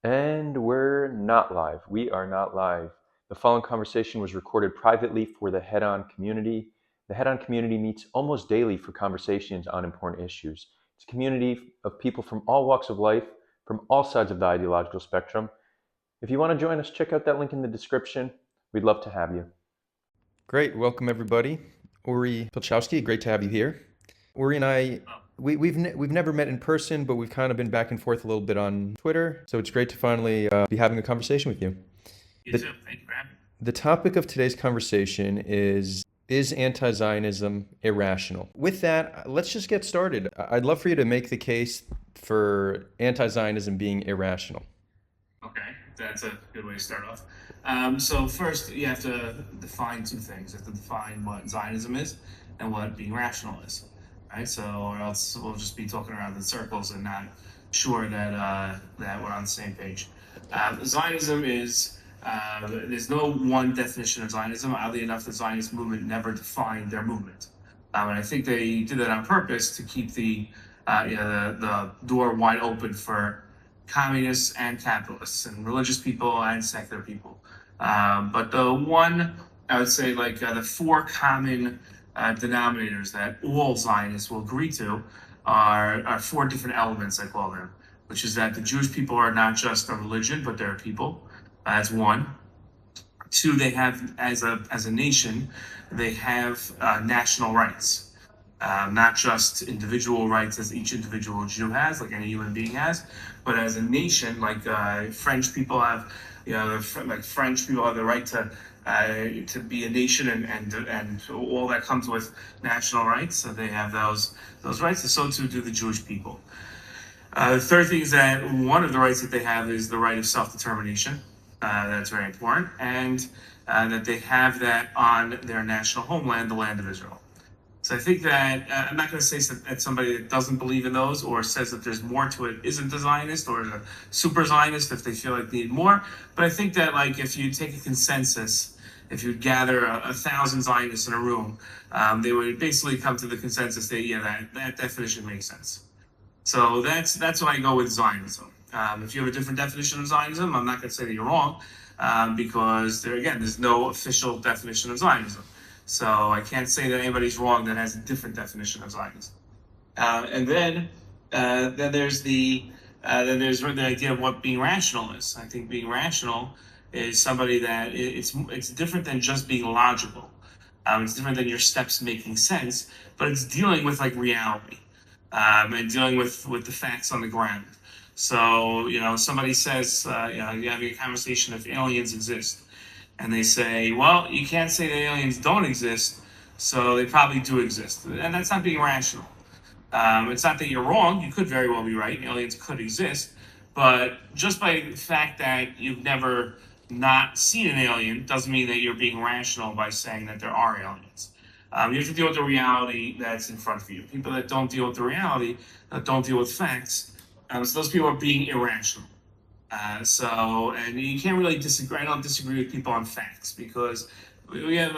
And we're not live. We are not live. The following conversation was recorded privately for the HeadOn community. The HeadOn community meets almost daily for conversations on important issues. It's a community of people from all walks of life, from all sides of the ideological spectrum. If you want to join us, check out that link in the description. We'd love to have you. Great. Welcome, everybody. Uri Pilchowski, great to have you here. Uri and I, we've never met in person, but we've kind of been back and forth a little bit on Twitter. So it's great to finally be having a conversation with you. You too. Thank you for having me. The topic of today's conversation is anti-Zionism irrational? With that, let's just get started. I'd love for you to make the case for anti-Zionism being irrational. Okay, that's a good way to start off. So first, you have to define two things. You have to define what Zionism is and what being rational is, right? So, or else we'll just be talking around in circles and not sure that that we're on the same page. Zionism is there's no one definition of Zionism. Oddly enough, the Zionist movement never defined their movement, and I think they did that on purpose to keep the door wide open for communists and capitalists and religious people and secular people. But the one, I would say, the four common denominators that all Zionists will agree to are four different elements, I call them, which is that the Jewish people are not just a religion, but they're a people. That's one. Two, they have, as a nation, they have national rights. Not just individual rights as each individual Jew has, like any human being has, but as a nation, like French people have, French people have the right to be a nation and all that comes with national rights. So they have those rights, and so too do the Jewish people. The third thing is that one of the rights that they have is the right of self-determination. That's very important, and that they have that on their national homeland, the land of Israel. So I think that I'm not going to say that somebody that doesn't believe in those or says that there's more to it isn't a Zionist or a super Zionist if they feel like they need more. But I think that if you take a consensus, if you gather 1,000 Zionists in a room, they would basically come to the consensus that that definition makes sense. So that's what I go with Zionism. If you have a different definition of Zionism, I'm not going to say that you're wrong because there's no official definition of Zionism. So I can't say that anybody's wrong that has a different definition of Zionism. And then there's the idea of what being rational is. I think being rational is somebody that it's different than just being logical. It's different than your steps making sense, but it's dealing with reality and dealing with the facts on the ground. So somebody says you're having a conversation if aliens exist. And they say, well, you can't say that aliens don't exist, so they probably do exist. And that's not being rational. It's not that you're wrong. You could very well be right. Aliens could exist. But just by the fact that you've never not seen an alien doesn't mean that you're being rational by saying that there are aliens. You have to deal with the reality that's in front of you. People that don't deal with the reality, that don't deal with facts, so those people are being irrational. And you can't really disagree. I don't disagree with people on facts because we have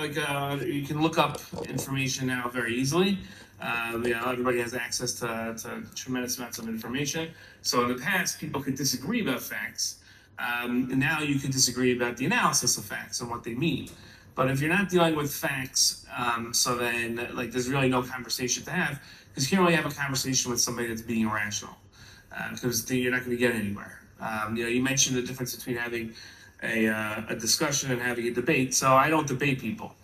you can look up information now very easily. Everybody has access to tremendous amounts of information. So in the past, people could disagree about facts. And now you can disagree about the analysis of facts and what they mean. But if you're not dealing with facts, so then there's really no conversation to have because you can't really have a conversation with somebody that's being irrational because you're not going to get anywhere. You mentioned the difference between having a discussion and having a debate. So I don't debate people.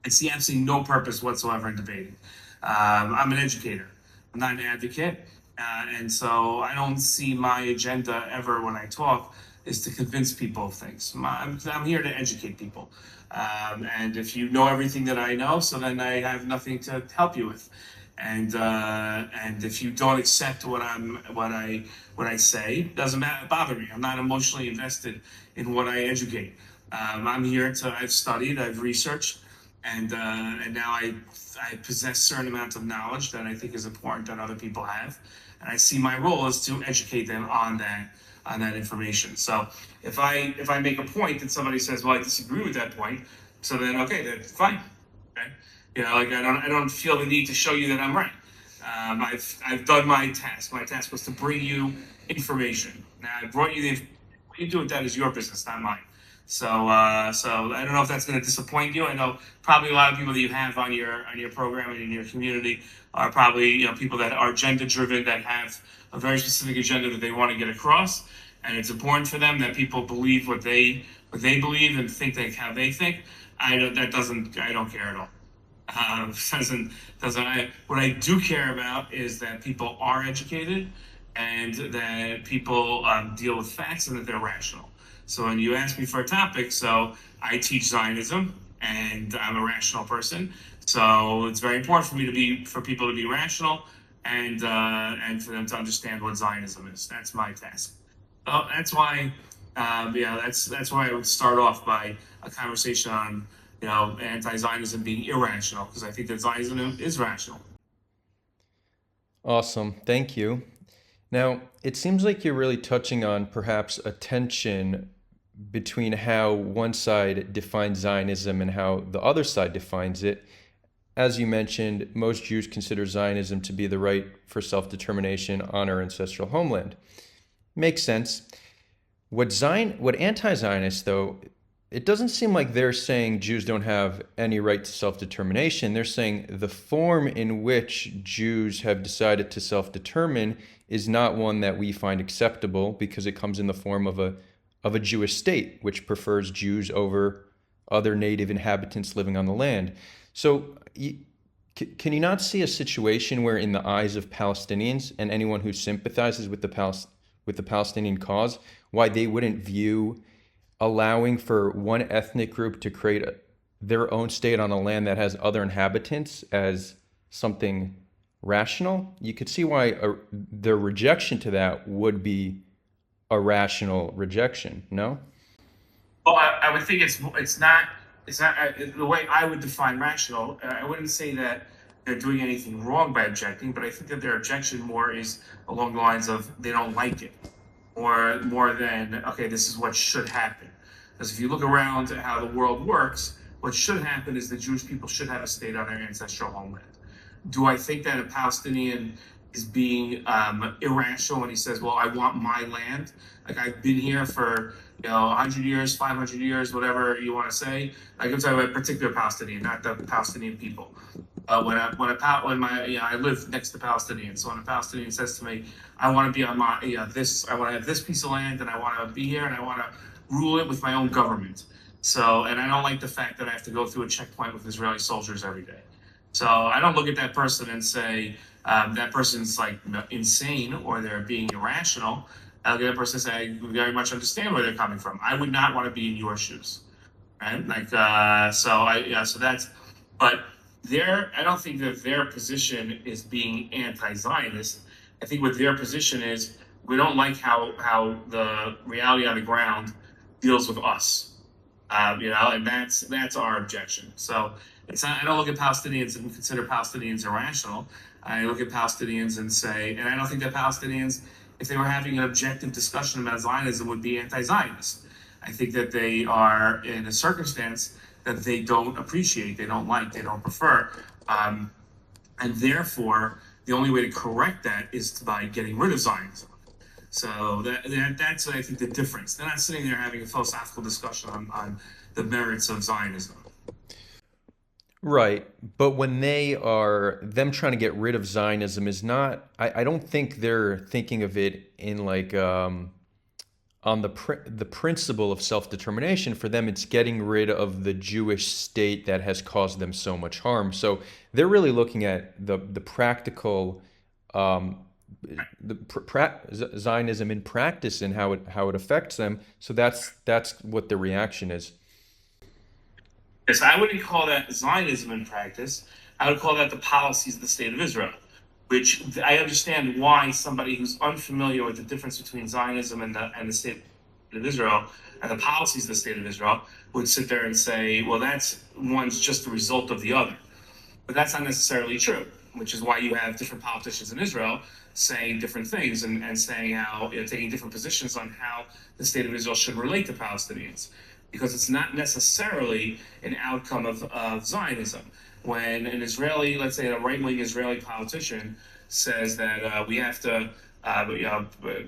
I see absolutely no purpose whatsoever in debating. I'm an educator. I'm not an advocate. And so I don't see my agenda ever when I talk is to convince people of things. I'm here to educate people. And if you know everything that I know, so then I have nothing to help you with. And if you don't accept what I say, it doesn't bother me. I'm not emotionally invested in what I educate. I'm here I've studied, I've researched, and now I possess certain amounts of knowledge that I think is important that other people have, and I see my role is to educate them on that information. So if I make a point that somebody says, well, I disagree with that point, so then okay, that's fine. Okay. I don't feel the need to show you that I'm right. I've done my task. My task was to bring you information. Now, I brought you the. What you do with that is your business, not mine. So, so I don't know if that's going to disappoint you. I know probably a lot of people that you have on your program and in your community are probably people that are agenda driven, that have a very specific agenda that they want to get across, and it's important for them that people believe what they believe and think how they think. I don't care at all. What I do care about is that people are educated and that people deal with facts and that they're rational. So when you ask me for a topic, so I teach Zionism and I'm a rational person. So it's very important for people to be rational and for them to understand what Zionism is. That's my task. So that's why, that's why I would start off by a conversation on anti-Zionism being irrational, because I think that Zionism is rational. Awesome. Thank you. Now, it seems like you're really touching on perhaps a tension between how one side defines Zionism and how the other side defines it. As you mentioned, most Jews consider Zionism to be the right for self-determination on our ancestral homeland. Makes sense. What anti-Zionists, though, it doesn't seem like they're saying Jews don't have any right to self-determination. They're saying the form in which Jews have decided to self-determine is not one that we find acceptable because it comes in the form of a Jewish state, which prefers Jews over other native inhabitants living on the land. So can you not see a situation where, in the eyes of Palestinians and anyone who sympathizes with the Palestinian cause, why they wouldn't view allowing for one ethnic group to create their own state on a land that has other inhabitants as something rational? You could see why their rejection to that would be a rational rejection, no? Well, I would think it's not the way I would define rational. I wouldn't say that they're doing anything wrong by objecting, but I think that their objection more is along the lines of they don't like it, or more than, okay, this is what should happen. Because if you look around at how the world works, what should happen is the Jewish people should have a state on their ancestral homeland. Do I think that a Palestinian is being irrational when he says, well, I want my land? Like, I've been here for 100 years, 500 years, whatever you want to say. Like, I'm talking about a particular Palestinian, not the Palestinian people. I live next to Palestinians. So when a Palestinian says to me, I want to be on I want to have this piece of land, and I want to be here, and I want to rule it with my own government. So, and I don't like the fact that I have to go through a checkpoint with Israeli soldiers every day. So I don't look at that person and say that person's like insane or they're being irrational. I look at that person and say, I very much understand where they're coming from. I would not want to be in your shoes, right? Like, so that's, but I don't think that their position is being anti-Zionist. I think what their position is, we don't like how the reality on the ground deals with us, and that's our objection. So it's not, I don't look at Palestinians and consider Palestinians irrational. I look at Palestinians and say, and I don't think that Palestinians, if they were having an objective discussion about Zionism, would be anti-Zionist. I think that they are in a circumstance that they don't appreciate, they don't like, they don't prefer, and therefore the only way to correct that is by getting rid of Zionism. So that's I think the difference. They're not sitting there having a philosophical discussion on the merits of Zionism. Right. But when them trying to get rid of Zionism is not, I don't think they're thinking of it in like, on the principle of self-determination. For them, it's getting rid of the Jewish state that has caused them so much harm. So they're really looking at the practical, Zionism in practice and how it affects them. So that's what the reaction is. Yes, I wouldn't call that Zionism in practice. I would call that the policies of the state of Israel, which I understand why somebody who's unfamiliar with the difference between Zionism and the state of Israel and the policies of the state of Israel would sit there and say, well, one's just the result of the other. But that's not necessarily true, which is why you have different politicians in Israel saying different things and saying how, taking different positions on how the state of Israel should relate to Palestinians. Because it's not necessarily an outcome of Zionism. When an Israeli, let's say a right-wing Israeli politician says that we have to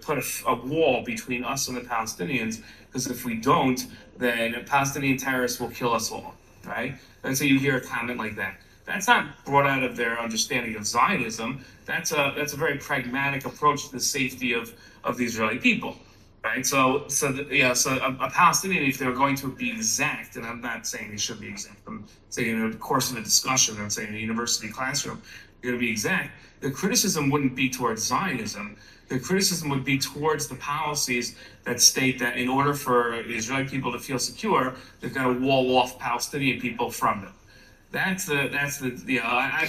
put a wall between us and the Palestinians, because if we don't, then Palestinian terrorists will kill us all, right? And so you hear a comment like that. That's not brought out of their understanding of Zionism. That's a very pragmatic approach to the safety of the Israeli people, right? So a Palestinian, if they're going to be exact, and I'm not saying they should be exact, I'm saying in the course of a discussion, I'm saying in a university classroom, they're going to be exact. The criticism wouldn't be towards Zionism. The criticism would be towards the policies that state that in order for Israeli people to feel secure, they've got to wall off Palestinian people from them. I'm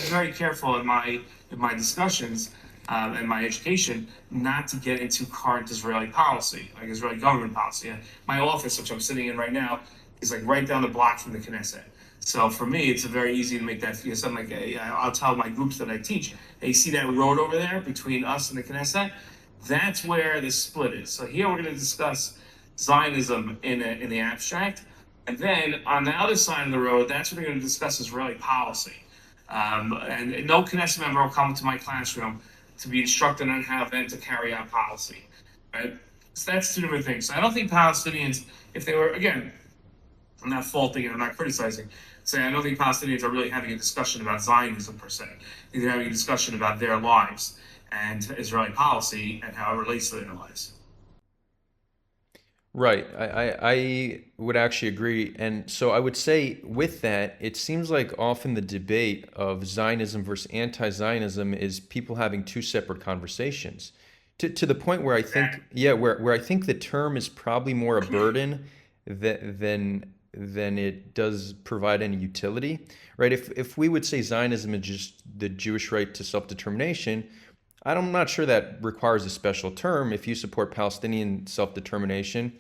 very careful in my discussions and my education not to get into current Israeli policy, like Israeli government policy. My office, which I'm sitting in right now, is like right down the block from the Knesset. So for me, it's very easy to make that feel something like I'll tell my groups that I teach, hey, see that road over there between us and the Knesset? That's where the split is. So here we're going to discuss Zionism in the abstract. And then on the other side of the road, that's what we're going to discuss Israeli policy. And no Knesset member will come to my classroom to be instructed on how then to carry out policy, right? So that's two different things. So I don't think Palestinians, if they were, again, I'm not faulting and I'm not criticizing, say I don't think Palestinians are really having a discussion about Zionism per se. I think they're having a discussion about their lives and Israeli policy and how it relates to their lives. Right. I would actually agree. And so I would say with that, it seems like often the debate of Zionism versus anti-Zionism is people having two separate conversations. To the point where I think, yeah, where I think the term is probably more a burden than it does provide any utility, right? If we would say Zionism is just the Jewish right to self-determination, I'm not sure that requires a special term. If you support Palestinian self-determination,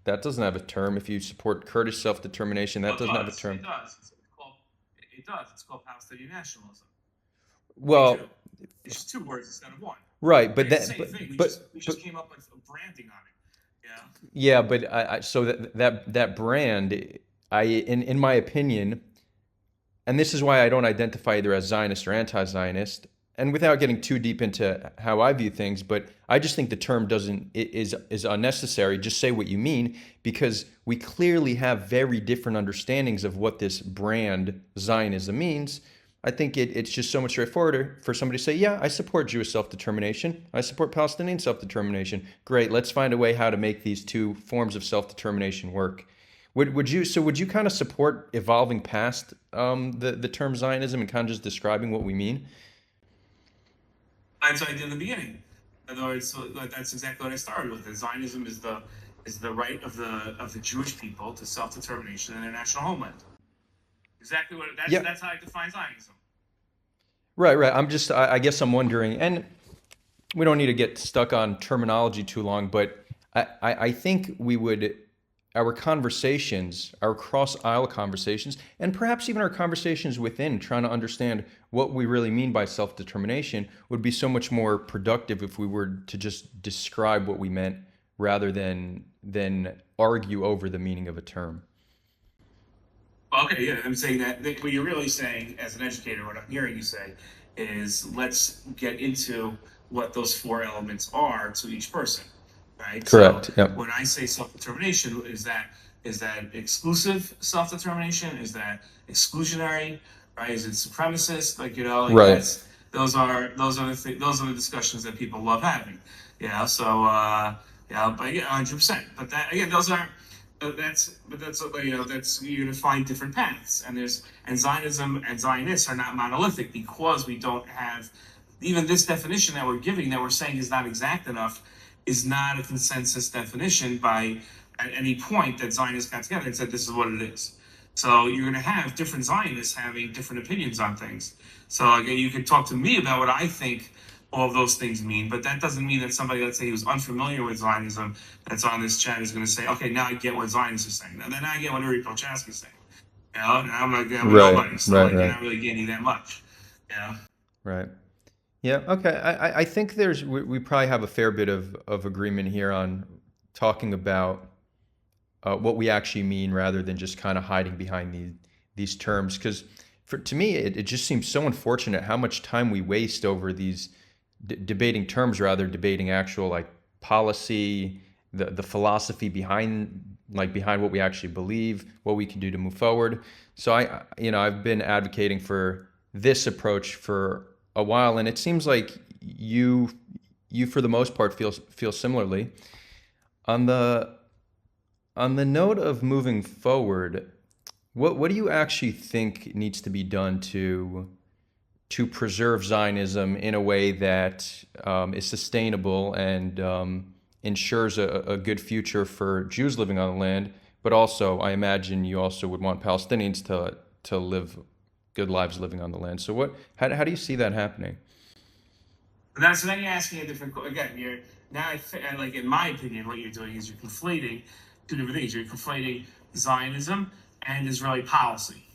that doesn't have a term. If you support Kurdish self-determination, that doesn't have a term. It does. It does. It's called Palestinian nationalism. Well, it's just two words instead of one. Right, but it's the same thing. We just came up with branding on it. Yeah, but so that brand, in my opinion, and this is why I don't identify either as Zionist or anti-Zionist. And without getting too deep into how I view things, but I just think the term is unnecessary. Just say what you mean, because we clearly have very different understandings of what this brand Zionism means. I think it's just so much straightforwarder for somebody to say, yeah, I support Jewish self-determination. I support Palestinian self-determination. Great, let's find a way how to make these two forms of self-determination work. Would you kind of support evolving past the term Zionism and kind of just describing what we mean? That's what I did in the beginning. In other words, that's exactly what I started with. Zionism is the right of the Jewish people to self-determination in their national homeland. Exactly what that's how I define Zionism. Right. I guess I'm wondering, and we don't need to get stuck on terminology too long, but I think our conversations, our cross-aisle conversations, and perhaps even our conversations within trying to understand what we really mean by self-determination would be so much more productive if we were to just describe what we meant rather than argue over the meaning of a term. Okay, yeah, I'm saying that what you're really saying as an educator, what I'm hearing you say is let's get into what those four elements are to each person. Right? Correct. So yep. When I say self-determination, is that exclusive self-determination? Is that exclusionary? Right? Is it supremacist? Right. Those are the discussions that people love having. Yeah. So but yeah, 100%. But that again, that's you're gonna find different paths, and Zionism and Zionists are not monolithic because we don't have even this definition that we're giving that we're saying is not exact enough. Is not a consensus definition at any point that Zionists got together and said this is what it is. So you're going to have different Zionists having different opinions on things. So again, you can talk to me about what I think all of those things mean, but that doesn't mean that somebody, let's say, who's unfamiliar with Zionism that's on this chat is going to say, okay, now I get what Zionists are saying. Now then I get what Uri Pilchowski is saying. I'm like, nobody, so you're not really gaining that much. Right. Yeah. Okay. I think we probably have a fair bit of agreement here on talking about what we actually mean rather than just kind of hiding behind these terms. Because to me, it just seems so unfortunate how much time we waste over these debating terms, rather debating actual like policy, the philosophy behind what we actually believe, what we can do to move forward. So I've been advocating for this approach for a while, and it seems like you for the most part feel similarly. On the note of moving forward, what do you actually think needs to be done to preserve Zionism in a way that is sustainable and ensures a good future for Jews living on the land, but also I imagine you also would want Palestinians to live good lives living on the land. So how do you see that happening? So then you're asking a different again. You're now like in my opinion, what you're doing is you're conflating two different things. You're conflating Zionism and Israeli policy,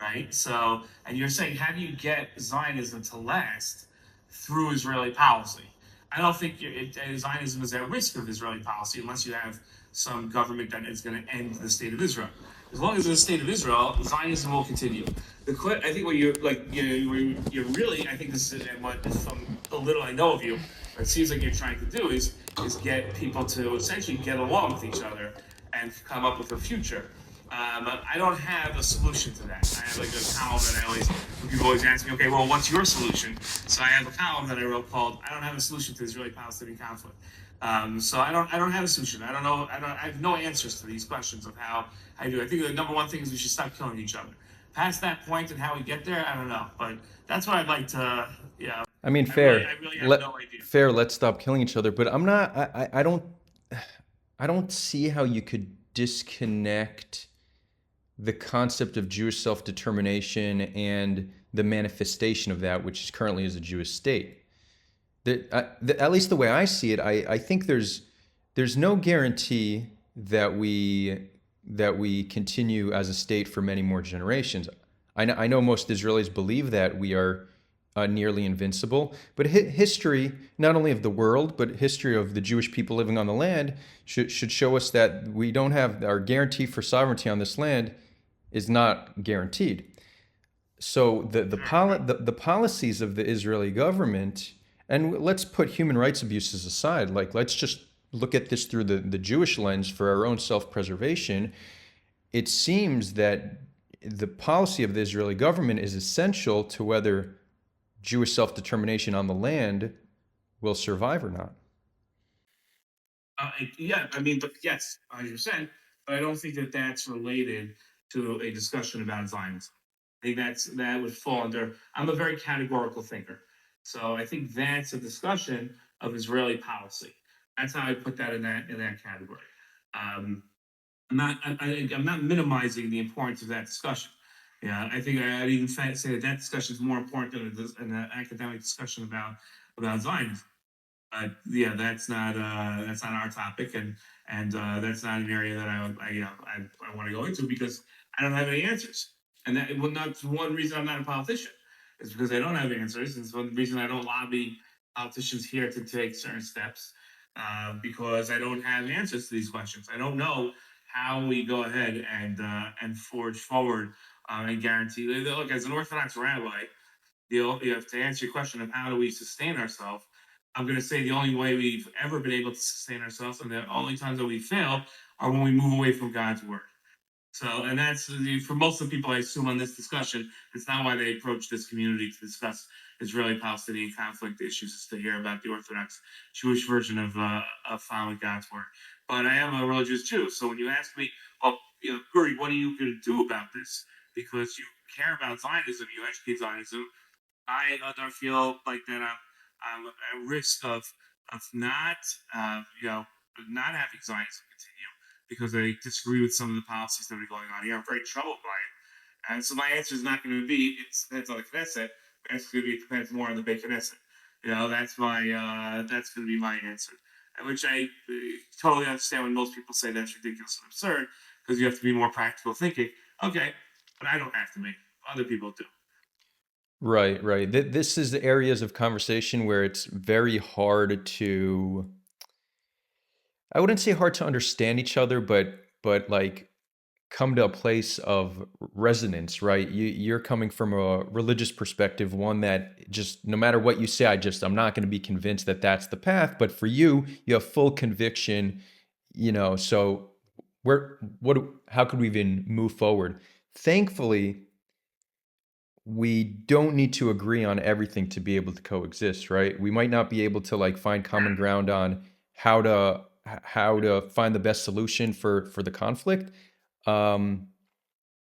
right? So, and you're saying, how do you get Zionism to last through Israeli policy? I don't think Zionism is at risk of Israeli policy unless you have some government that is going to end the state of Israel. As long as there's a state of Israel, Zionism will continue. I think what you're like, you're really, I think this is what from the little I know of you, what it seems like you're trying to do is get people to essentially get along with each other and come up with a future. I don't have a solution to that. I have like a column that people always ask me, okay, well, what's your solution? So I have a column that I wrote called "I don't have a solution to Israeli-Palestinian conflict." So I don't have a solution. I don't know. I have no answers to these questions of how I do. I think the number one thing is we should stop killing each other. Past that point and how we get there, I don't know. But that's what I'd like to. Yeah, I mean, I really have no idea. fair. Let's stop killing each other. But I'm not. I don't see how you could disconnect the concept of Jewish self-determination and the manifestation of that, which is currently is a Jewish state. At least the way I see it, I think there's no guarantee that we continue as a state for many more generations. I know most Israelis believe that we are nearly invincible, but history, not only of the world, but history of the Jewish people living on the land, should show us that we don't have our guarantee for sovereignty on this land is not guaranteed. So the policies of the Israeli government, and let's put human rights abuses aside, like let's just look at this through the Jewish lens for our own self-preservation. It seems that the policy of the Israeli government is essential to whether Jewish self-determination on the land will survive or not. Yeah, I mean, but yes, 100%. But I don't think that that's related to a discussion about Zionism. I think that would fall under. I'm a very categorical thinker, so I think that's a discussion of Israeli policy. That's how I put that in that category. Um, I'm not minimizing the importance of that discussion. Yeah, I think I'd even say that discussion is more important than an academic discussion about Zionism. Yeah, that's not our topic, and that's not an area that I want to go into because I don't have any answers. And that well, not one reason I'm not a politician is because I don't have answers. It's one reason I don't lobby politicians here to take certain steps because I don't have answers to these questions. I don't know how we go ahead and forge forward and guarantee. Look, as an Orthodox rabbi, you have to answer your question of how do we sustain ourselves. I'm going to say the only way we've ever been able to sustain ourselves, and the only times that we fail, are when we move away from God's word. So, and that's for most of the people I assume on this discussion. It's not why they approach this community to discuss Israeli-Palestinian conflict issues, is to hear about the Orthodox Jewish version of following God's word. But I am a religious Jew, so when you ask me, well, Uri, what are you going to do about this? Because you care about Zionism, you educate Zionism, I don't feel like that I'm at risk of not not having Zionism continue because I disagree with some of the policies that are going on here. I'm very troubled by it, and so my answer is not going to be it depends on the Knesset. My answer is going to be it depends more on the Beit Knesset. That's going to be my answer, which I totally understand when most people say that's ridiculous and absurd because you have to be more practical thinking. Okay, but I don't have to be. Other people do. Right, right. This is the areas of conversation where it's very hard to, I wouldn't say hard to understand each other, but like come to a place of resonance, right? You're coming from a religious perspective, one that just no matter what you say, I'm not going to be convinced that that's the path. But for you, you have full conviction, So how could we even move forward? Thankfully, we don't need to agree on everything to be able to coexist, right? We might not be able to like find common ground on how to find the best solution for the conflict. Um,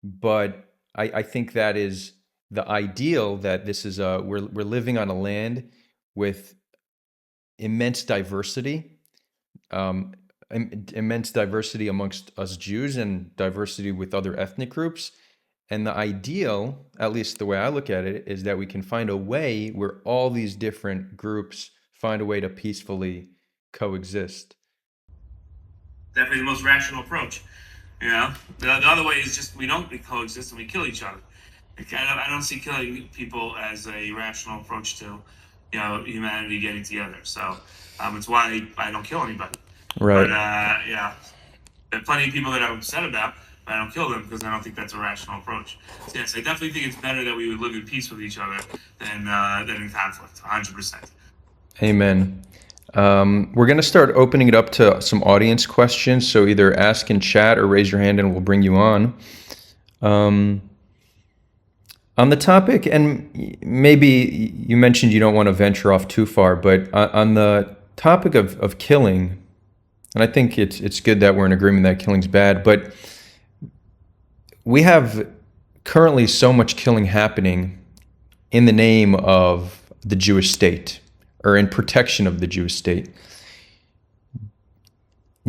but I think that is the ideal, that this is we're living on a land with immense diversity, um, immense diversity amongst us Jews and diversity with other ethnic groups. And the ideal, at least the way I look at it, is that we can find a way where all these different groups find a way to peacefully coexist. Definitely the most rational approach. The other way is just we don't coexist and we kill each other. Like, I don't see killing people as a rational approach to, humanity getting together. So it's why I don't kill anybody. But Right. yeah, there are plenty of people that I'm upset about, but I don't kill them because I don't think that's a rational approach. So yes, I definitely think it's better that we would live in peace with each other than in conflict. 100%. Amen. We're going to start opening it up to some audience questions. So either ask in chat or raise your hand and we'll bring you on. On the topic, and maybe you mentioned you don't want to venture off too far, but on the topic of killing, and I think it's good that we're in agreement that killing's bad, but we have currently so much killing happening in the name of the Jewish state, or in protection of the Jewish state.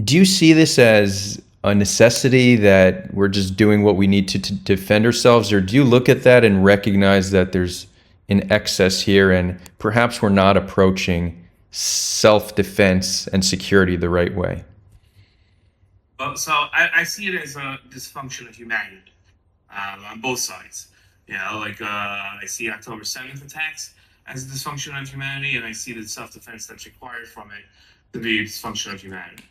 Do you see this as a necessity, that we're just doing what we need to defend ourselves, or do you look at that and recognize that there's an excess here and perhaps we're not approaching self-defense and security the right way? Well, so I see it as a dysfunction of humanity on both sides. I see October 7th attacks as a dysfunction of humanity, and I see the self-defense that's required from it to be a dysfunction of humanity.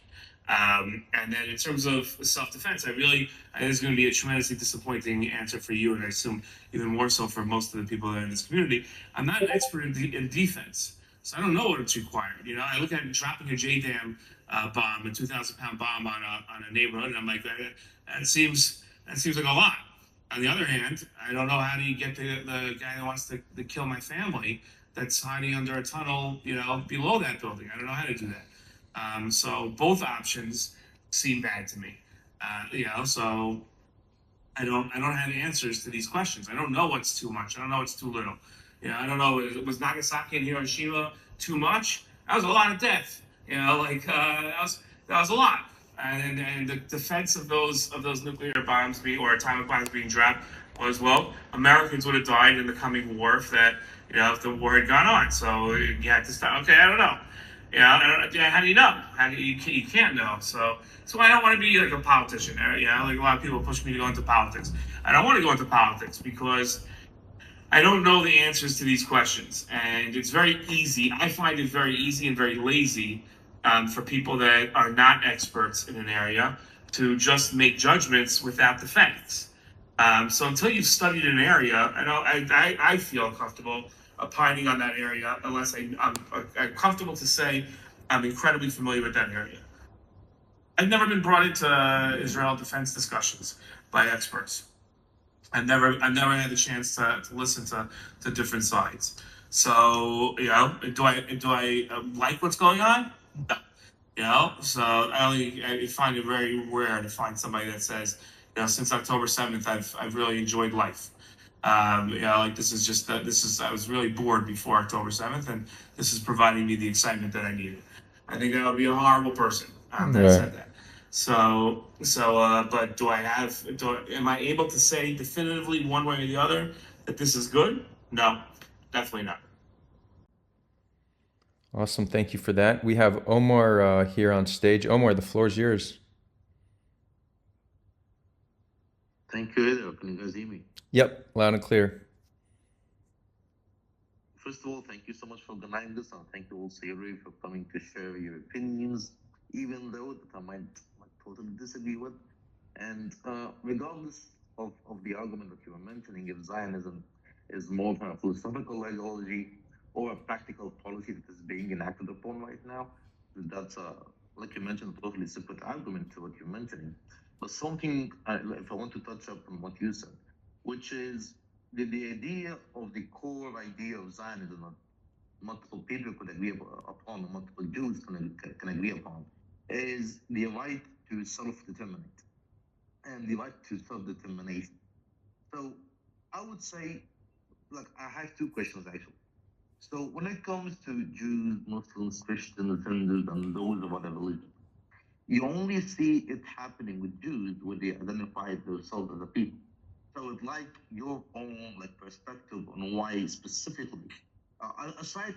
And then in terms of self-defense, I think it's going to be a tremendously disappointing answer for you, and I assume even more so for most of the people that are in this community. I'm not an expert in defense, so I don't know what it's required. I look at dropping a JDAM bomb, a 2,000-pound bomb on a neighborhood, and I'm like, that seems like a lot. On the other hand, I don't know how do you get the guy that wants to kill my family that's hiding under a tunnel, below that building. I don't know how to do that. So both options seem bad to me. So I don't have answers to these questions. I don't know what's too much. I don't know what's too little. I don't know. Was Nagasaki and Hiroshima too much? That was a lot of death. That was a lot. And the defense of those nuclear bombs or atomic bombs being dropped was, well, Americans would have died in the coming war if the war had gone on. So you had to stop. Okay, I don't know. How do you know? You can't know. So I don't want to be like a politician. Like a lot of people push me to go into politics. I don't want to go into politics because I don't know the answers to these questions, and it's very easy. I find it very easy and very lazy for people that are not experts in an area to just make judgments without the facts. So until you've studied an area, I feel comfortable opining on that area unless I'm comfortable to say I'm incredibly familiar with that area. I've never been brought into Israel defense discussions by experts. I've never had the chance to listen to different sides. So do I like what's going on? No. So I find it very rare to find somebody that says, since October 7th, I've really enjoyed life. I was really bored before October 7th, and this is providing me the excitement that I needed. I think that would be a horrible person that said that. But am I able to say definitively one way or the other that this is good? No, definitely not. Awesome. Thank you for that. We have Omar here on stage. Omar, the floor is yours. Thank you. Can you guys hear me? Yep, loud and clear. First of all, thank you so much for organizing this, and thank you also, Uri, for coming to share your opinions, even though that I might totally disagree with. And regardless of the argument that you were mentioning, if Zionism is more of a philosophical ideology or a practical policy that is being enacted upon right now, that's like you mentioned, a totally separate argument to what you're mentioning. But something, if I want to touch up on what you said, which is the idea of the core idea of Zionism that multiple people could agree upon, or multiple Jews can agree upon, is the right to self-determinate and the right to self-determination. So I would say, like, I have two questions actually. So when it comes to Jews, Muslims, Christians, Hindus, and those of other religions, you only see it happening with Jews where they identify themselves as a people. So it's like your own like perspective on why specifically, aside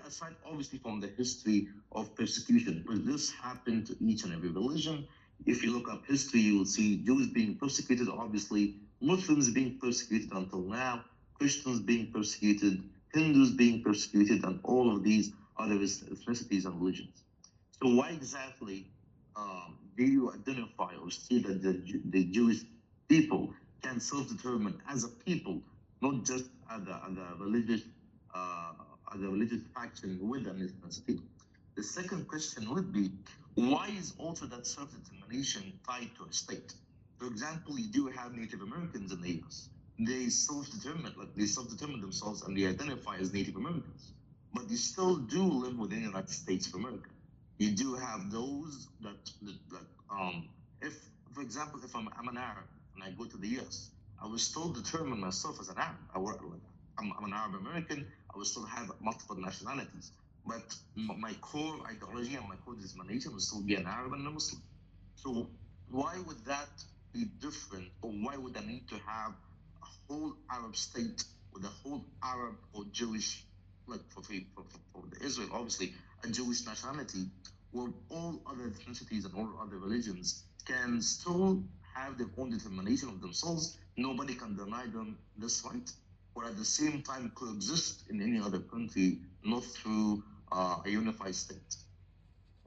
obviously from the history of persecution, because this happened to each and every religion. If you look up history, you will see Jews being persecuted, obviously, Muslims being persecuted until now, Christians being persecuted, Hindus being persecuted, and all of these other ethnicities and religions. So why exactly do you identify or see that the Jewish people can self-determine as a people, not just as uh, as a religious faction with an ethnicity? The second question would be, why is also that self-determination tied to a state? For example, you do have Native Americans in the US. They self-determine themselves and they identify as Native Americans, but they still do live within the United States of America. You do have those if, for example, if I'm an Arab and I go to the US, I will still determine myself as an Arab. I'm an Arab American. I will still have multiple nationalities, but my core ideology and my core determination will still be an Arab and a Muslim. So why would that be different, or why would I need to have a whole Arab state with a whole Arab or Jewish, like for Israel, obviously a Jewish nationality, where all other ethnicities and all other religions can still have their own determination of themselves. Nobody can deny them this right, or at the same time coexist in any other country, not through a unified state.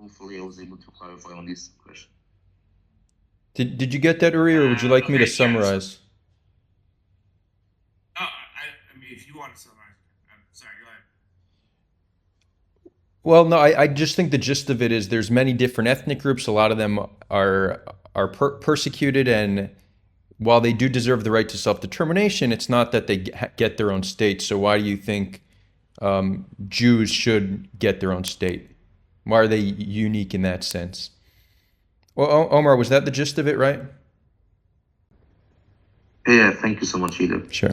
Hopefully, I was able to clarify on this question. Did you get that, Uri, or would you like me to Okay, yeah. summarize? I mean, if you want to summarize, I'm sorry, go ahead. Well, no, I just think the gist of it is there's many different ethnic groups. A lot of them are persecuted, and while they do deserve the right to self-determination, it's not that they get their own state. So why do you think Jews should get their own state? Why are they unique in that sense? Well, Omar, was that the gist of it, right? Yeah, thank you so much, Edith. Sure.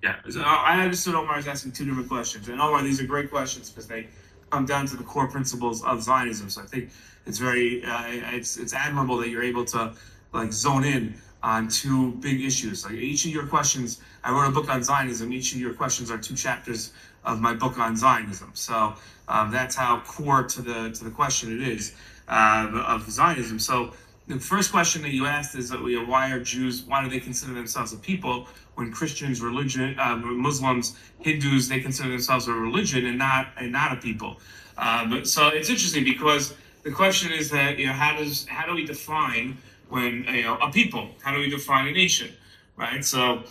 Yeah, so I understood Omar is asking two different questions, and Omar, these are great questions because they come down to the core principles of Zionism. So I think it's very it's admirable that you're able to like zone in on two big issues. Like each of your questions, I wrote a book on Zionism. Each of your questions are two chapters of my book on Zionism. So that's how core to the question it is of Zionism. So the first question that you asked is that why are Jews? Why do they consider themselves a people when Christians, Muslims, Hindus, they consider themselves a religion and not a people? So it's interesting because the question is that how do we define when a people? How do we define a nation? Right. So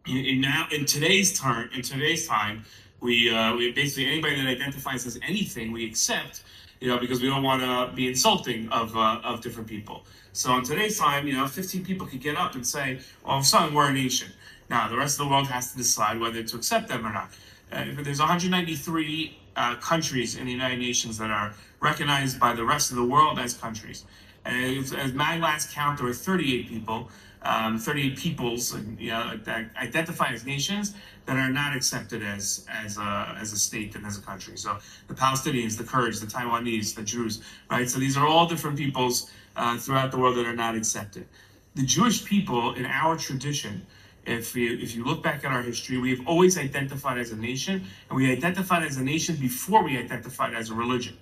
in today's time, we basically anybody that identifies as anything we accept, because we don't want to be insulting of different people. So in today's time, 15 people could get up and say, "All of a sudden, we're a nation." Now the rest of the world has to decide whether to accept them or not. There's 193 countries in the United Nations that are recognized by the rest of the world as countries. And as my last count, there were 38 people. 38 peoples that identify as nations that are not accepted as a state and as a country. So the Palestinians, the Kurds, the Taiwanese, the Jews, right? So these are all different peoples throughout the world that are not accepted. The Jewish people in our tradition, if you look back at our history, we've always identified as a nation, and we identified as a nation before we identified as a religion.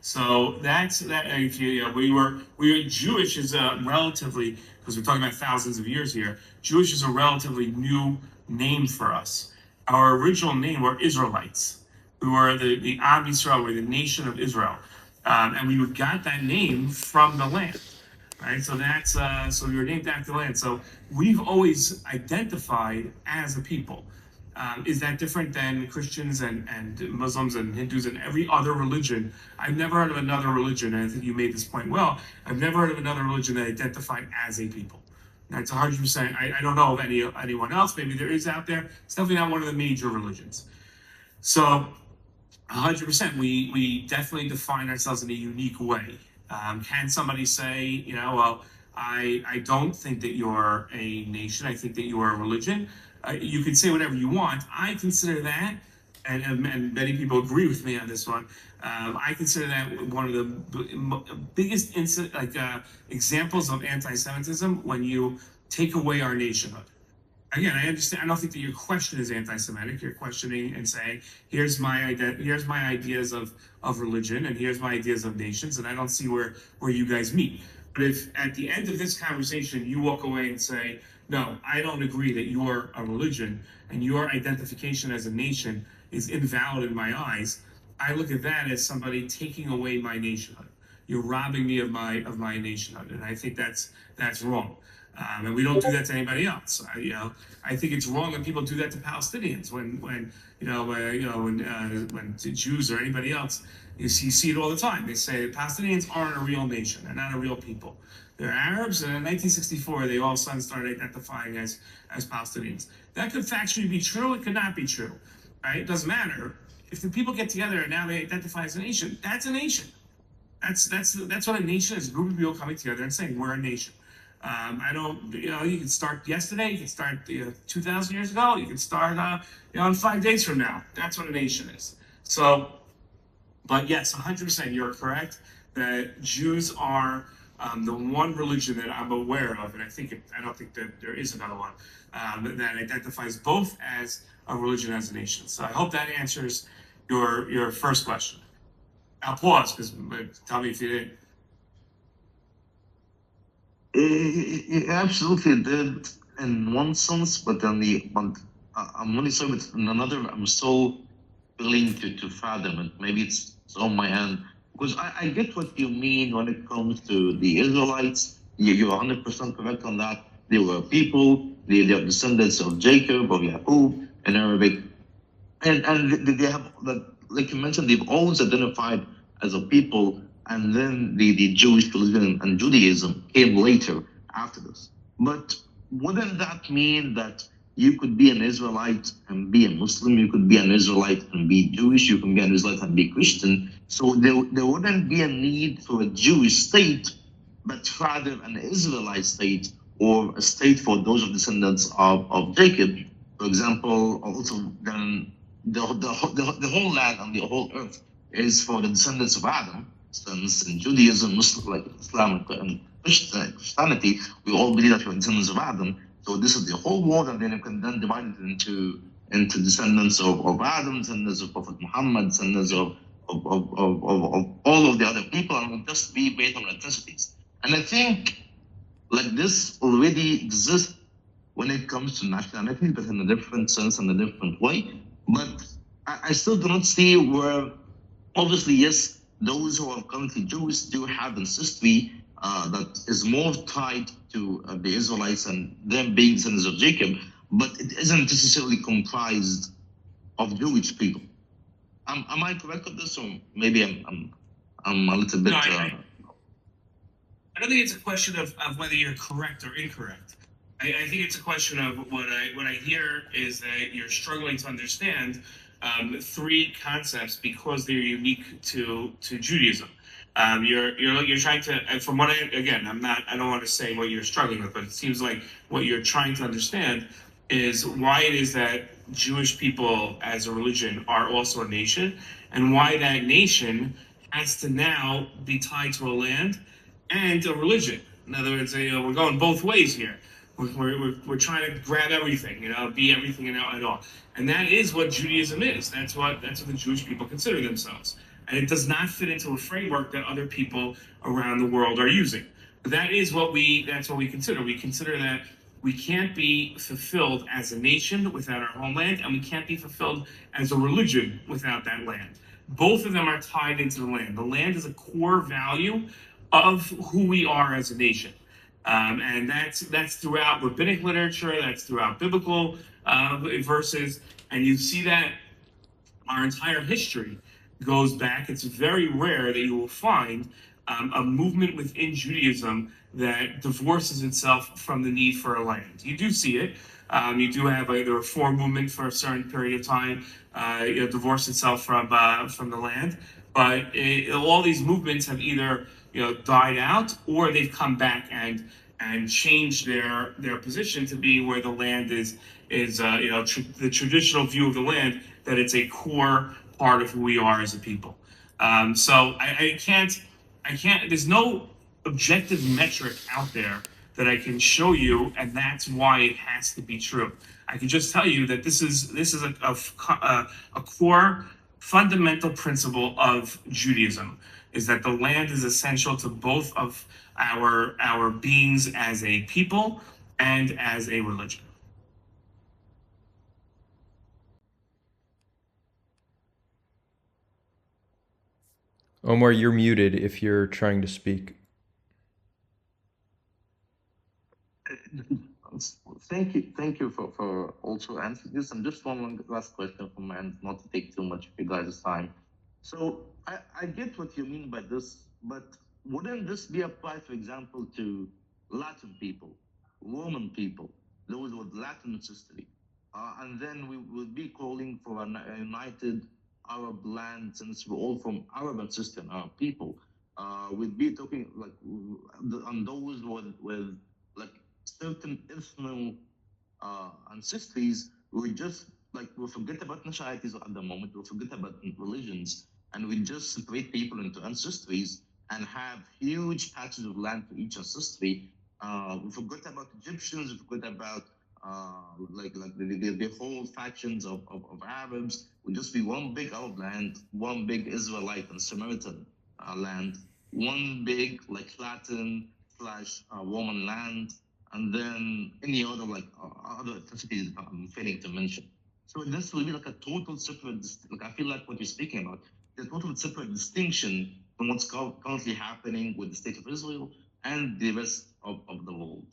So that's that. If we were Jewish is a relatively, because we're talking about thousands of years here. Jewish is a relatively new name for us. Our original name were Israelites. We were the Am Yisrael, we're the nation of Israel, and we got that name from the land. right? So that's so we were named after the land. So we've always identified as a people. Is that different than Christians and Muslims and Hindus and every other religion? I've never heard of another religion, and I think you made this point well. I've never heard of another religion that identified as a people. That's 100%. I don't know of anyone else. Maybe there is out there. It's definitely not one of the major religions. So 100%, we definitely define ourselves in a unique way. Can somebody say, well, I don't think that you're a nation. I think that you are a religion. You can say whatever you want. I consider that, and many people agree with me on this one. I consider that one of the biggest examples of anti-Semitism when you take away our nationhood. Again, I understand. I don't think that your question is anti-Semitic. You're questioning and saying, "Here's my ideas of religion, and here's my ideas of nations," and I don't see where you guys meet. But if at the end of this conversation you walk away and say, "No, I don't agree that you're a religion and your identification as a nation is invalid in my eyes," I look at that as somebody taking away my nationhood. You're robbing me of my nationhood, and I think that's wrong. And we don't do that to anybody else. I think it's wrong when people do that to Palestinians. When Jews or anybody else, you see it all the time. They say Palestinians aren't a real nation. They're not a real people. They're Arabs, and in 1964, they all of a sudden started identifying as Palestinians. That could factually be true. It could not be true. Right? It doesn't matter. If the people get together and now they identify as a nation, that's a nation. That's what a nation is. A group of people coming together and saying we're a nation. I don't, you can start yesterday, you can start 2,000 years ago, you can start, in 5 days from now. That's what a nation is. So, but yes, 100%, you're correct that Jews are the one religion that I'm aware of, and I don't think that there is another one that identifies both as a religion and as a nation. So I hope that answers your first question. I'll pause because tell me if you didn't. It absolutely did in one sense, but I'm really sorry, but in another, I'm still willing to fathom it. Maybe it's on my end. Because I get what you mean when it comes to the Israelites. You're 100% correct on that. They were people, they are descendants of Jacob, of Yaqub, in Arabic. And they have, like you mentioned, they've always identified as a people, and then the Jewish religion and Judaism came later after this. But wouldn't that mean that you could be an Israelite and be a Muslim, you could be an Israelite and be Jewish, you can be an Israelite and be Christian? So there wouldn't be a need for a Jewish state, but rather an Israelite state, or a state for those of descendants of Jacob. For example, also then the whole land and the whole earth is for the descendants of Adam. Since in Judaism, Muslim, like Islam and Christianity, we all believe that we're descendants of Adam. So this is the whole world, and then you can then divide it into descendants of Adam, descendants of Prophet Muhammad, descendants of all of the other people, and it will just be based on ethnicities. And I think like this already exists when it comes to nationality, but in a different sense and a different way. But I still do not see where, obviously, yes, those who are currently Jewish do have ancestry that is more tied to the Israelites and them being descendants of Jacob, but it isn't necessarily comprised of Jewish people. Am I correct with this, or maybe I'm a little bit? No, I don't think it's a question of whether you're correct or incorrect. I think it's a question of what I hear is that you're struggling to understand three concepts because they're unique to Judaism. You're trying to, and from what I don't want to say what you're struggling with, but it seems like what you're trying to understand is why it is that Jewish people as a religion are also a nation, and why that nation has to now be tied to a land and a religion. In other words, we're going both ways here. We're trying to grab everything, be everything and all. And that is what Judaism is. That's what the Jewish people consider themselves. And it does not fit into a framework that other people around the world are using. But that's what we consider. We consider that we can't be fulfilled as a nation without our homeland, and we can't be fulfilled as a religion without that land. Both of them are tied into the land. The land is a core value of who we are as a nation. And that's throughout rabbinic literature, that's throughout biblical verses, and you see that our entire history goes back. It's very rare that you will find a movement within Judaism that divorces itself from the need for a land. You do see it. You do have the Reform movement for a certain period of time, divorce itself from the land. But all these movements have either died out, or they've come back and changed their position to be where the land is the traditional view of the land, that it's a core part of who we are as a people. So I can't. There's no objective metric out there that I can show you, and that's why it has to be true. I can just tell you that this is a core fundamental principle of Judaism, is that the land is essential to both of our beings as a people and as a religion. Omar, you're muted if you're trying to speak. Thank you for also answering this. And just one last question from my end, not to take too much of you guys' time. So I get what you mean by this, but wouldn't this be applied, for example, to Latin people, Roman people, those with Latin ancestry? And then we would be calling for a united Arab land, since we're all from Arab ancestry and Arab people. We'd be talking like on those with like certain ethno ancestries. We just like we forget about nationalities at the moment. We forget about religions, and we just separate people into ancestries and have huge patches of land for each ancestry. We forgot about Egyptians. We forgot about like the whole factions of Arabs. Would just be one big Arab land, one big Israelite and Samaritan land, one big like Latin slash Roman land, and then any other like other ethnicities I'm failing to mention. So this will be like a total separate. Like I feel like what you're speaking about, the total separate distinction from what's currently happening with the state of Israel and the rest of the world.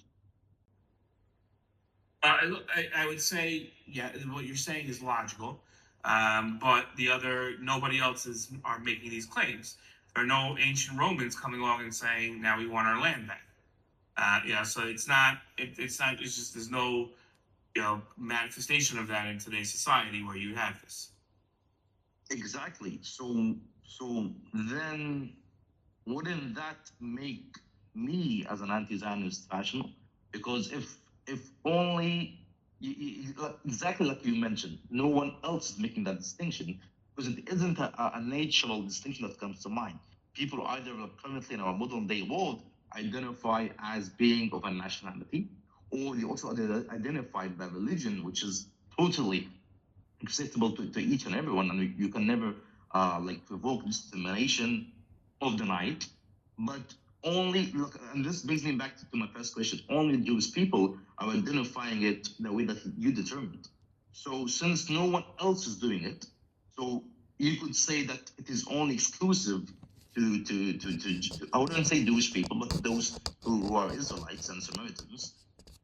I would say, yeah, what you're saying is logical, but nobody else are making these claims. There are no ancient Romans coming along and saying, now we want our land back. So it's just there's no manifestation of that in today's society where you have this. Exactly. So then wouldn't that make me as an anti-Zionist rational? Because if only exactly like you mentioned, no one else is making that distinction, because it isn't a natural distinction that comes to mind. People either currently in our modern day world identify as being of a nationality, or they also identified by religion, which is totally acceptable to each and everyone, and you can never like provoke discrimination or deny it. But only look, and this brings me back to my first question, only Jewish people are identifying it the way that you determined. So since no one else is doing it, so you could say that it is only exclusive to I wouldn't say Jewish people, but those who are Israelites and Samaritans.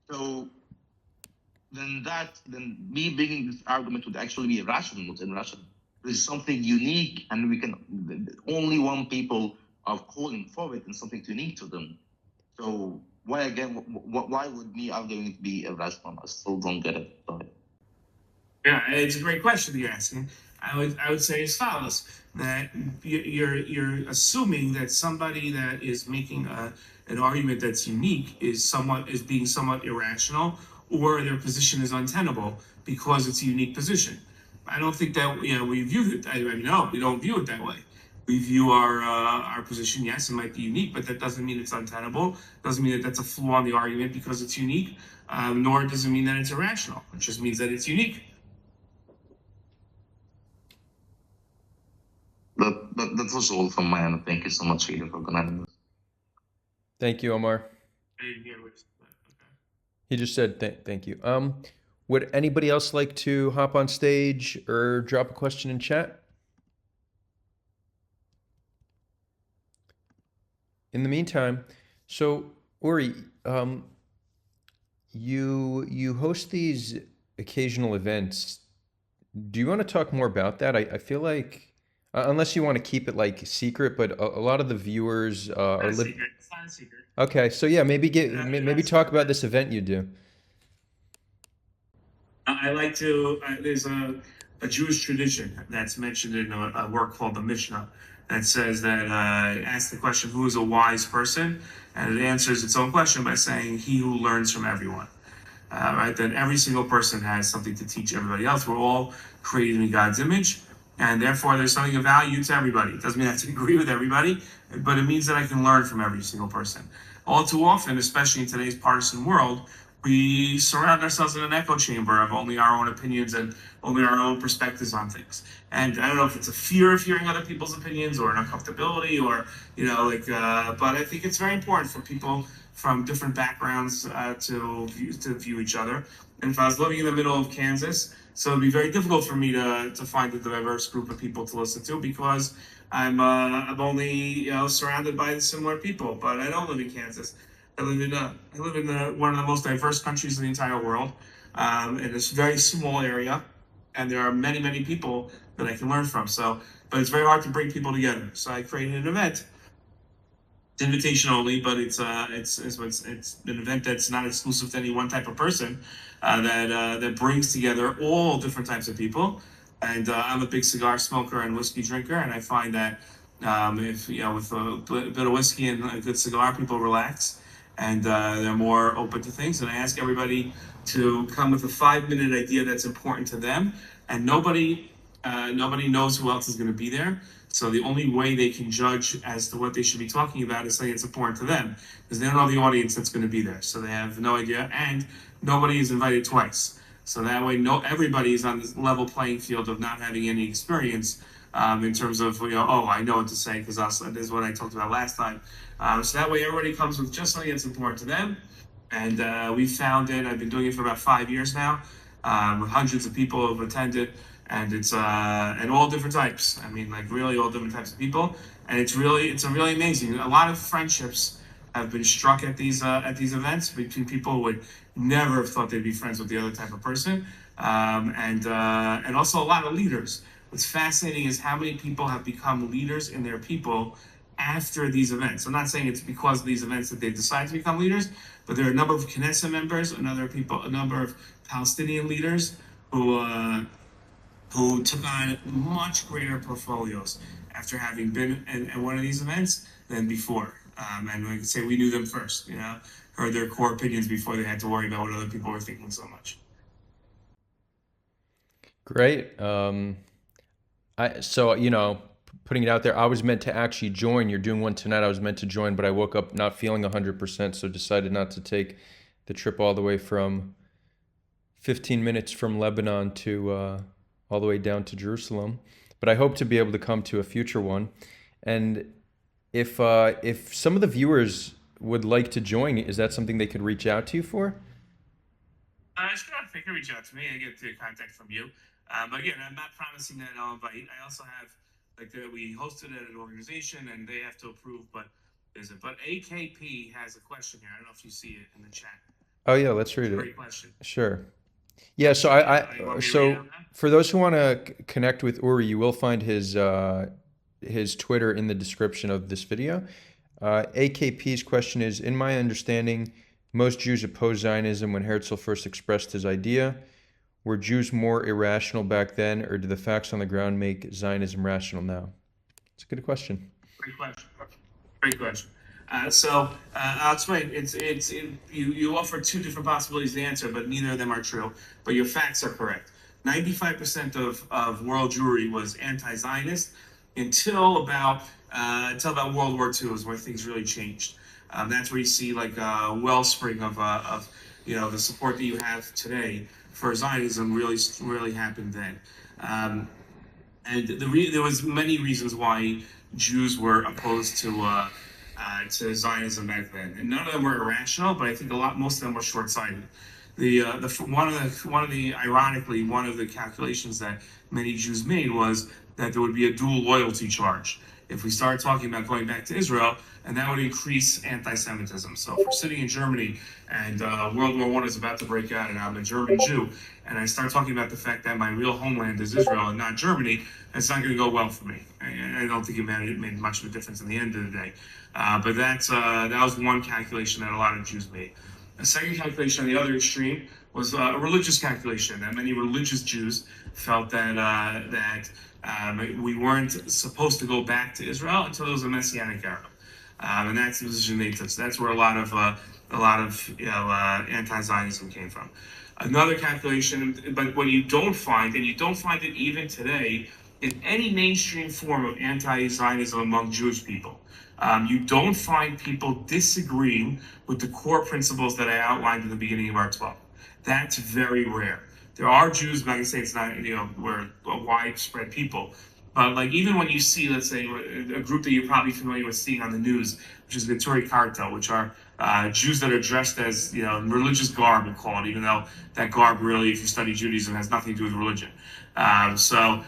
So then me bringing this argument would actually be irrational, not irrational. There's something unique, and we can only one people are calling for it, and something unique to them. So why again? Why would me arguing it be irrational? I still don't get it. Sorry. Yeah, it's a great question that you're asking. I would say as follows: that you're assuming that somebody that is making an argument that's unique is being somewhat irrational, or their position is untenable because it's a unique position. I don't think that we view it. No, we don't view it that way. We view our position. Yes, it might be unique, but that doesn't mean it's untenable. Doesn't mean that that's a flaw in the argument because it's unique. Nor does it mean that it's irrational. It just means that it's unique. That was all from my end. Thank you so much, Peter, for organizing this. Thank you, Omar. He just said thank you. Would anybody else like to hop on stage or drop a question in chat? in the meantime, so Uri, you host these occasional events. Do you want to talk more about that? I feel like, unless you want to keep it like secret, but a lot of the viewers are Not a secret. It's not a secret. Okay, so yeah, maybe That's talk about this event you do. I like to. There's a Jewish tradition that's mentioned in a work called the Mishnah that says that asks the question, "Who is a wise person?" and it answers its own question by saying, "He who learns from everyone." Right? That every single person has something to teach everybody else. We're all created in God's image, and therefore there's something of value to everybody. It doesn't mean I have to agree with everybody, but it means that I can learn from every single person. All too often, especially in today's partisan world, we surround ourselves in an echo chamber of only our own opinions and only our own perspectives on things. And I don't know if it's a fear of hearing other people's opinions or an uncomfortability or, but I think it's very important for people from different backgrounds to view each other. And if I was living in the middle of Kansas, so it'd be very difficult for me to find a diverse group of people to listen to because I'm only surrounded by similar people. But I don't live in Kansas. I live in one of the most diverse countries in the entire world, in this very small area, and there are many people that I can learn from. So, but it's very hard to bring people together. So I created an event. It's invitation only, but it's an event that's not exclusive to any one type of person, that brings together all different types of people. And I'm a big cigar smoker and whiskey drinker, and I find that if with a bit of whiskey and a good cigar, people relax and they're more open to things. And I ask everybody to come with a 5-minute idea that's important to them, and nobody knows who else is going to be there. So the only way they can judge as to what they should be talking about is saying it's important to them, because they don't know the audience that's going to be there. So they have no idea, and nobody is invited twice. So that way, everybody is on this level playing field of not having any experience in terms of, I know what to say because this is what I talked about last time. So that way, everybody comes with just something that's important to them. And we found it. I've been doing it for about 5 years now. Hundreds of people have attended. And it's and all different types. I mean, like really all different types of people, and it's really amazing. A lot of friendships have been struck at these events between people who would never have thought they'd be friends with the other type of person, and also a lot of leaders. What's fascinating is how many people have become leaders in their people after these events. I'm not saying it's because of these events that they decide to become leaders, but there are a number of Knesset members, a number of Palestinian leaders who took on much greater portfolios after having been at one of these events than before. And we could say we knew them first, heard their core opinions before they had to worry about what other people were thinking so much. Great. Putting it out there, I was meant to actually join. You're doing one tonight. I was meant to join, but I woke up not feeling 100%, so decided not to take the trip all the way from 15 minutes from Lebanon to all the way down to Jerusalem. But I hope to be able to come to a future one. And if some of the would like to join, is that something they could reach out to you for? Sure, they can reach out to me. I get the contact from you. But again, I'm not promising that I'll invite. I also have, we hosted at an organization and they have to approve, but AKP has a question here. I don't know if you see it in the chat. Oh yeah, let's read it. Great question. Sure. Yeah, so for those who want to connect with Uri, you will find his Twitter in the description of this video. AKP's question is, in my understanding, most Jews opposed Zionism when Herzl first expressed his idea. Were Jews more irrational back then, or do the facts on the ground make Zionism rational now? It's a good question. Great question. So I'll explain. You offer two different possibilities to answer, but neither of them are true. But your facts are correct. 95% of world Jewry was anti-Zionist until about World War II is where things really changed. That's where you see a wellspring of the support that you have today for Zionism really happened then. And there was many reasons why Jews were opposed to Zionism back then, and none of them were irrational, but I think most of them were short-sighted. One of the calculations that many Jews made was that there would be a dual loyalty charge. if we start talking about going back to Israel, and that would increase anti-Semitism. So if we're sitting in Germany and World War I is about to break out and I'm a German Jew, and I start talking about the fact that my real homeland is Israel and not Germany, it's not going to go well for me. I don't think it made much of a difference in the end of the day. But that was one calculation that a lot of Jews made. A second calculation on the other extreme was a religious calculation, that many religious Jews felt that we weren't supposed to go back to Israel until there was a Messianic era. And that's the position they took. So that's where a lot of anti-Zionism came from. Another calculation, but what you don't find, and you don't find it even today, in any mainstream form of anti-Zionism among Jewish people, you don't find people disagreeing with the core principles that I outlined in the beginning of our talk. That's very rare. There are Jews, but I can say it's not, we're a widespread people. But like even when you see, let's say, a group that you're probably familiar with seeing on the news, which is the Tory cartel, which are Jews that are dressed as religious garb, we call it, even though that garb really, if you study Judaism, has nothing to do with religion. So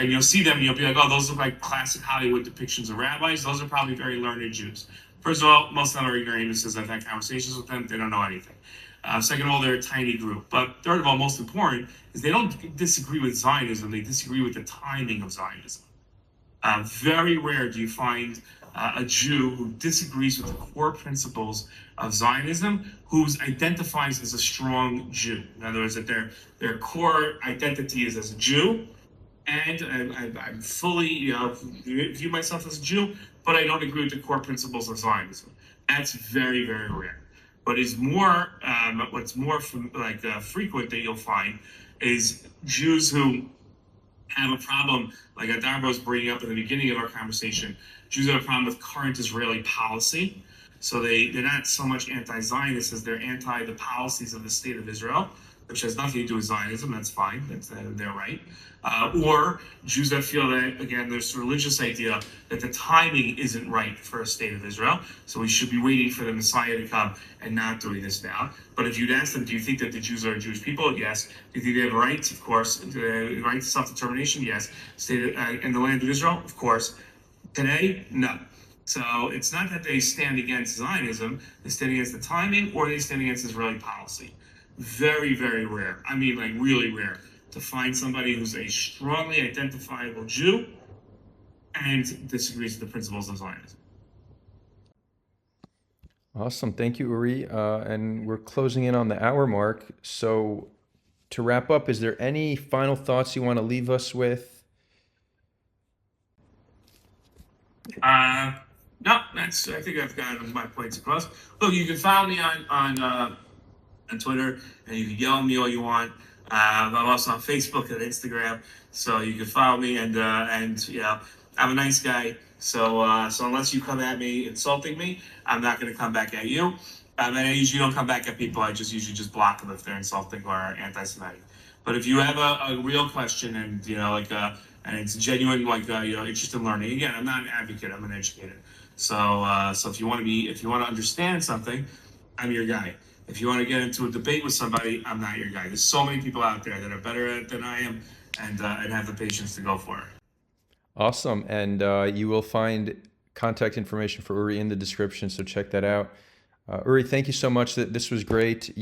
you'll see them, and you'll be like, oh, those look like classic Hollywood depictions of rabbis. Those are probably very learned Jews. First of all, most of them are ignoramuses. I've had conversations with them; they don't know anything. Second of all, they're a tiny group. But third of all, most important, is they don't disagree with Zionism, they disagree with the timing of Zionism. Very rare do you find a Jew who disagrees with the core principles of Zionism, who identifies as a strong Jew. In other words, that their core identity is as a Jew, and I'm fully view myself as a Jew, but I don't agree with the core principles of Zionism. That's very, very rare. But what's more frequent that you'll find is Jews who have a problem, like Adar was bringing up in the beginning of our conversation. Jews have a problem with current Israeli policy. So they're not so much anti-Zionist as they're anti the policies of the state of Israel, which has nothing to do with Zionism. That's fine. They're right. Or Jews that feel that, again, there's a religious idea that the timing isn't right for a state of Israel. So we should be waiting for the Messiah to come and not doing this now. But if you'd ask them, do you think that the Jews are Jewish people? Yes. Do you think they have rights? Of course. Do they have right to self-determination? Yes. State in the land of Israel? Of course. Today? No. So it's not that they stand against Zionism, they stand against the timing, or they stand against Israeli policy. Very, very rare. I mean, like really rare to find somebody who's a strongly identifiable Jew and disagrees with the principles of Zionism. Awesome. Thank you, Uri. And we're closing in on the hour mark. So to wrap up, is there any final thoughts you want to leave us with? No, I think I've gotten my points across. Look, you can follow me on Twitter, and you can yell at me all you want. I'm also on Facebook and Instagram, so you can follow me. And I'm a nice guy. So unless you come at me insulting me, I'm not going to come back at you. And I usually don't come back at people. I usually just block them if they're insulting or anti-Semitic. But if you have a real question and and it's genuine, interest in learning. Again, I'm not an advocate. I'm an educator. So if you want to understand something, I'm your guy. If you want to get into a debate with somebody, I'm not your guy. There's so many people out there that are better at it than I am, and have the patience to go for it. Awesome. And you will find contact information for Uri in the description, so check that out. Uri, thank you so much. This was great.